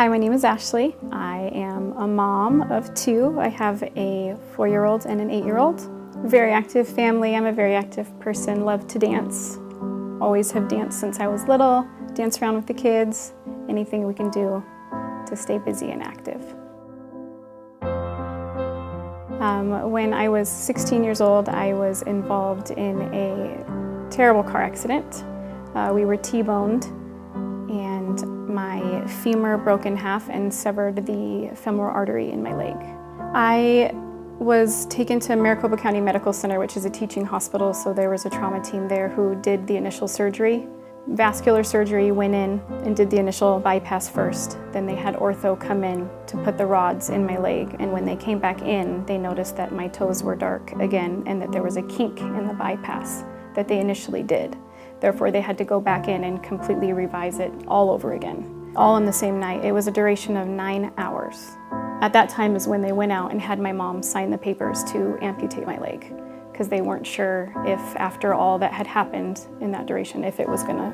Hi, my name is Ashley. I am a mom of two. I have a 4-year-old and an 8-year-old. Very active family. I'm a very active person, love to dance. Always have danced since I was little, dance around with the kids, anything we can do to stay busy and active. When I was 16 years old, I was involved in a terrible car accident. We were T-boned, and my femur broke in half and severed the femoral artery in my leg. I was taken to Maricopa County Medical Center, which is a teaching hospital, so there was a trauma team there who did the initial surgery. Vascular surgery went in and did the initial bypass first. Then they had ortho come in to put the rods in my leg, and when they came back in, they noticed that my toes were dark again and that there was a kink in the bypass that they initially did. Therefore, they had to go back in and completely revise it all over again, all in the same night. It was a duration of 9 hours. At that time is when they went out and had my mom sign the papers to amputate my leg, because they weren't sure if, after all that had happened in that duration, if it was gonna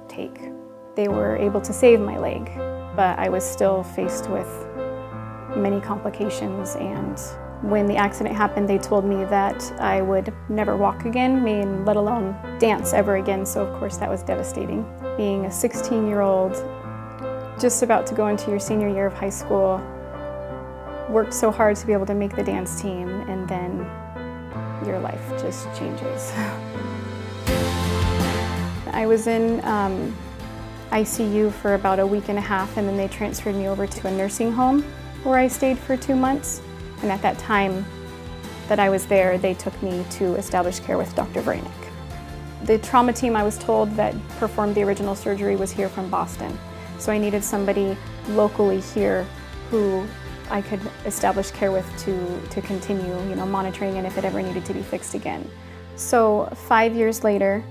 take. They were able to save my leg, but I was still faced with many complications, and when the accident happened, they told me that I would never walk again, let alone dance ever again, so of course that was devastating. Being a 16-year-old, just about to go into your senior year of high school, worked so hard to be able to make the dance team, and then your life just changes. I was in ICU for about a week and a half, and then they transferred me over to a nursing home where I stayed for 2 months. And at that time that I was there, they took me to established care with Dr. Vranek. The trauma team, I was told, that performed the original surgery was here from Boston. So I needed somebody locally here who I could establish care with to continue, monitoring, and if it ever needed to be fixed again. So 5 years later,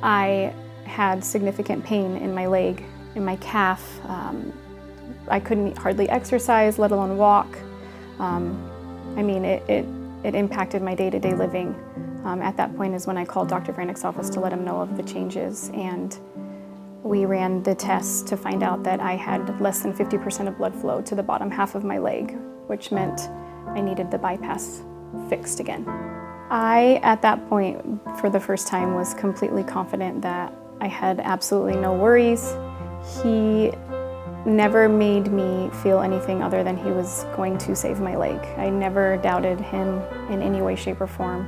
I had significant pain in my leg, in my calf. I couldn't hardly exercise, let alone walk. It impacted my day-to-day living. At that point is when I called Dr. Vranek's office to let him know of the changes, and we ran the tests to find out that I had less than 50% of blood flow to the bottom half of my leg, which meant I needed the bypass fixed again. I, at that point, for the first time, was completely confident that I had absolutely no worries. He never made me feel anything other than he was going to save my leg. I never doubted him in any way, shape, or form.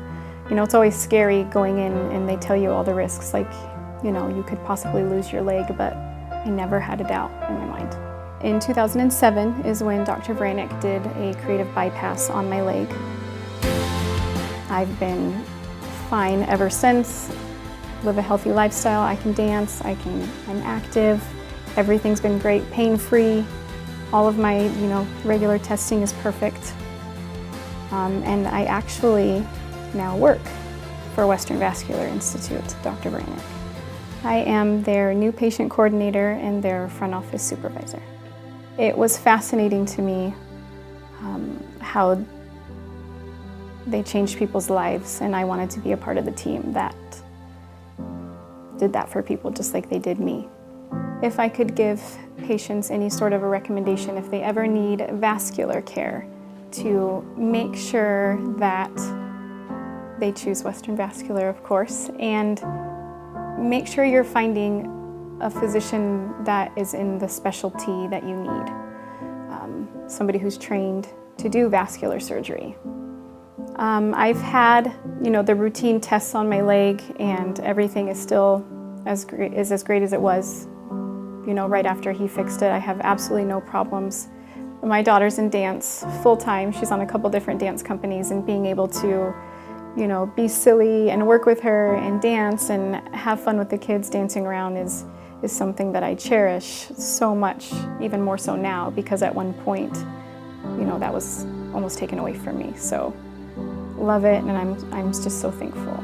It's always scary going in and they tell you all the risks, like, you could possibly lose your leg, but I never had a doubt in my mind. In 2007 is when Dr. Vranek did a creative bypass on my leg. I've been fine ever since. Live a healthy lifestyle. I can dance, I'm active. Everything's been great, pain-free. All of my, regular testing is perfect. And I actually now work for Western Vascular Institute, Dr. Vranek. I am their new patient coordinator and their front office supervisor. It was fascinating to me how they changed people's lives, and I wanted to be a part of the team that did that for people just like they did me. If I could give patients any sort of a recommendation, if they ever need vascular care, to make sure that they choose Western Vascular, of course, and make sure you're finding a physician that is in the specialty that you need. Somebody who's trained to do vascular surgery. I've had, the routine tests on my leg, and everything is still as great as it was, right after he fixed it. I have absolutely no problems. My daughter's in dance full-time. She's on a couple different dance companies, and being able to, be silly and work with her and dance and have fun with the kids dancing around is something that I cherish so much, even more so now, because at one point, that was almost taken away from me. So love it, and I'm just so thankful.